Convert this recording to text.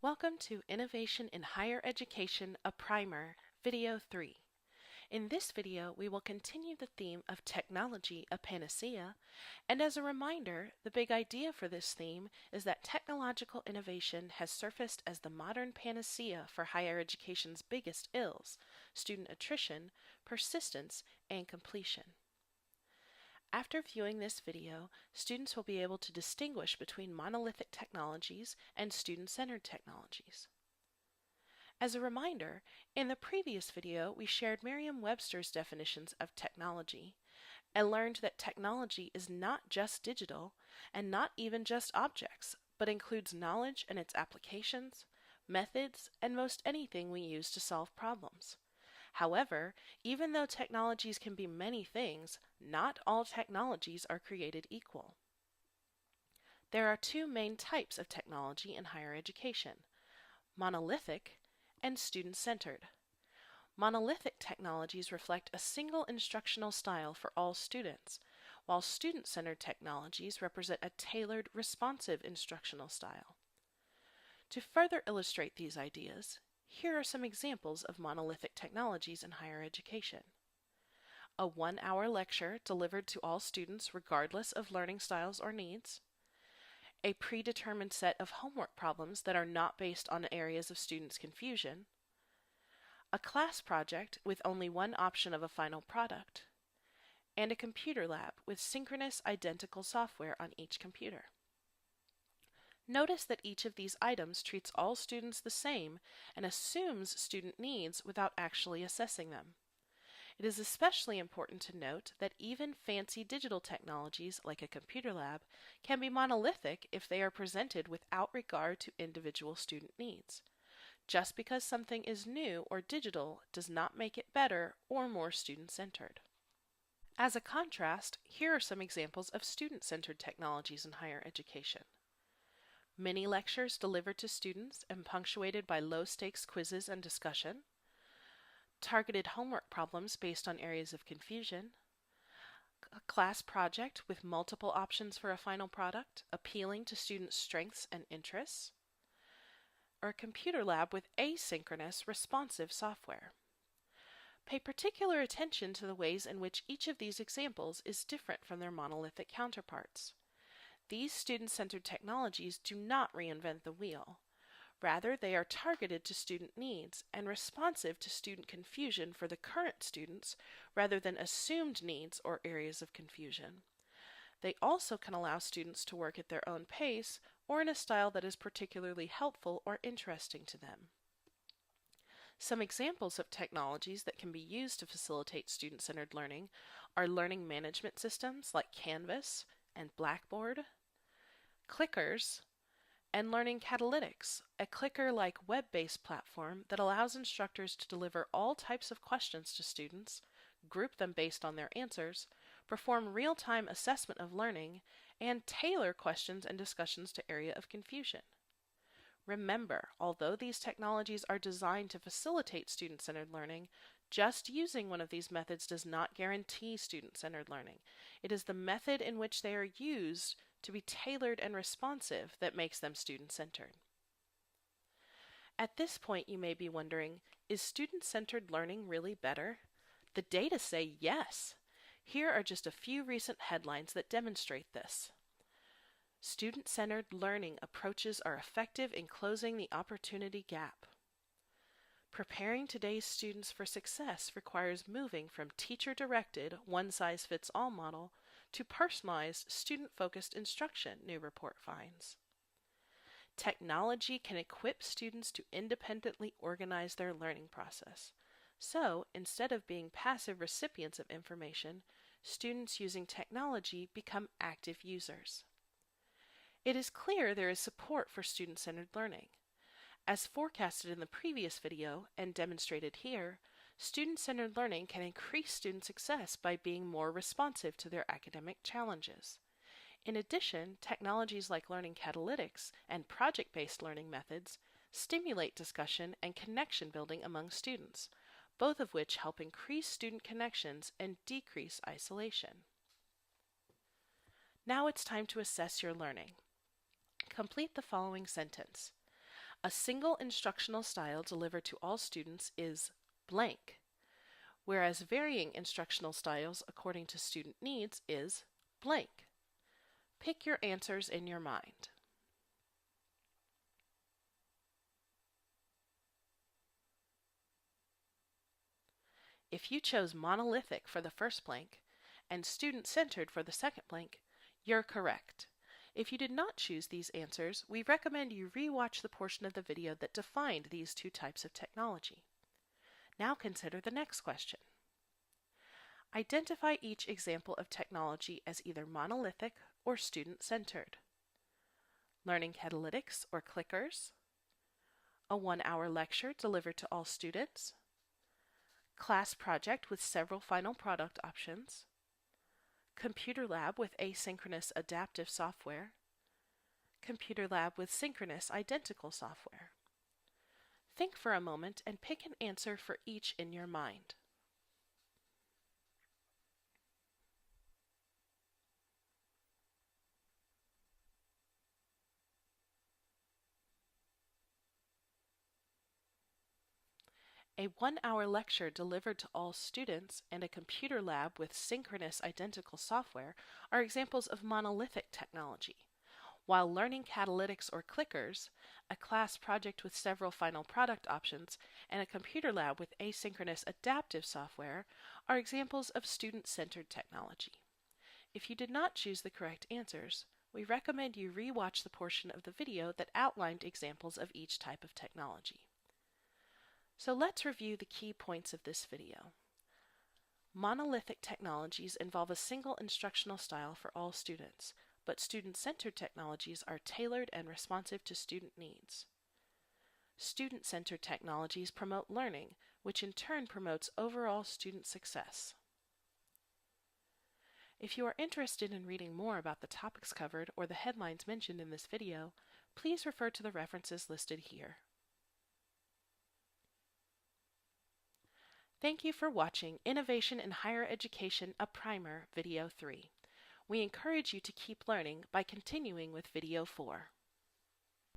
Welcome to Innovation in Higher Education, a Primer, Video 3. In this video, we will continue the theme of Technology, a Panacea, and as a reminder, the big idea for this theme is that technological innovation has surfaced as the modern panacea for higher education's biggest ills: student attrition, persistence, and completion. After viewing this video, students will be able to distinguish between monolithic technologies and student-centered technologies. As a reminder, in the previous video we shared Merriam-Webster's definitions of technology and learned that technology is not just digital and not even just objects, but includes knowledge and its applications, methods, and most anything we use to solve problems. However, even though technologies can be many things, not all technologies are created equal. There are two main types of technology in higher education: monolithic and student-centered. Monolithic technologies reflect a single instructional style for all students, while student-centered technologies represent a tailored, responsive instructional style. To further illustrate these ideas, here are some examples of monolithic technologies in higher education. A 1-hour lecture delivered to all students regardless of learning styles or needs. A predetermined set of homework problems that are not based on areas of students' confusion. A class project with only one option of a final product. And a computer lab with synchronous identical software on each computer. Notice that each of these items treats all students the same and assumes student needs without actually assessing them. It is especially important to note that even fancy digital technologies like a computer lab can be monolithic if they are presented without regard to individual student needs. Just because something is new or digital does not make it better or more student-centered. As a contrast, here are some examples of student-centered technologies in higher education. Mini lectures delivered to students and punctuated by low-stakes quizzes and discussion. Targeted homework problems based on areas of confusion. A class project with multiple options for a final product, appealing to students' strengths and interests. Or a computer lab with asynchronous, responsive software. Pay particular attention to the ways in which each of these examples is different from their monolithic counterparts. These student-centered technologies do not reinvent the wheel. Rather, they are targeted to student needs and responsive to student confusion for the current students rather than assumed needs or areas of confusion. They also can allow students to work at their own pace or in a style that is particularly helpful or interesting to them. Some examples of technologies that can be used to facilitate student-centered learning are learning management systems like Canvas and Blackboard, clickers, and learning catalytics, a clicker-like web-based platform that allows instructors to deliver all types of questions to students, group them based on their answers, perform real-time assessment of learning, and tailor questions and discussions to area of confusion. Remember, although these technologies are designed to facilitate student-centered learning, just using one of these methods does not guarantee student-centered learning. It is the method in which they are used to be tailored and responsive that makes them student-centered. At this point, you may be wondering, is student-centered learning really better? The data say yes. Here are just a few recent headlines that demonstrate this. Student-centered learning approaches are effective in closing the opportunity gap. Preparing today's students for success requires moving from teacher-directed, one-size-fits-all model to personalized, student-focused instruction, new report finds. Technology can equip students to independently organize their learning process. So, instead of being passive recipients of information, students using technology become active users. It is clear there is support for student-centered learning. As forecasted in the previous video and demonstrated here, student-centered learning can increase student success by being more responsive to their academic challenges. In addition, technologies like learning catalytics and project-based learning methods stimulate discussion and connection building among students, both of which help increase student connections and decrease isolation. Now it's time to assess your learning. Complete the following sentence. A single instructional style delivered to all students is blank, whereas varying instructional styles according to student needs is blank. Pick your answers in your mind. If you chose monolithic for the first blank and student-centered for the second blank, you're correct. If you did not choose these answers, we recommend you re-watch the portion of the video that defined these two types of technology. Now consider the next question. Identify each example of technology as either monolithic or student-centered. Learning catalytics or clickers, a 1-hour lecture delivered to all students, class project with several final product options, computer lab with asynchronous adaptive software, computer lab with synchronous identical software. Think for a moment and pick an answer for each in your mind. A 1-hour lecture delivered to all students and a computer lab with synchronous identical software are examples of monolithic technology, while learning catalytics or clickers, a class project with several final product options, and a computer lab with asynchronous adaptive software are examples of student-centered technology. If you did not choose the correct answers, we recommend you re-watch the portion of the video that outlined examples of each type of technology. So let's review the key points of this video. Monolithic technologies involve a single instructional style for all students, but student-centered technologies are tailored and responsive to student needs. Student-centered technologies promote learning, which in turn promotes overall student success. If you are interested in reading more about the topics covered or the headlines mentioned in this video, please refer to the references listed here. Thank you for watching Innovation in Higher Education, a Primer, Video 3. We encourage you to keep learning by continuing with Video 4.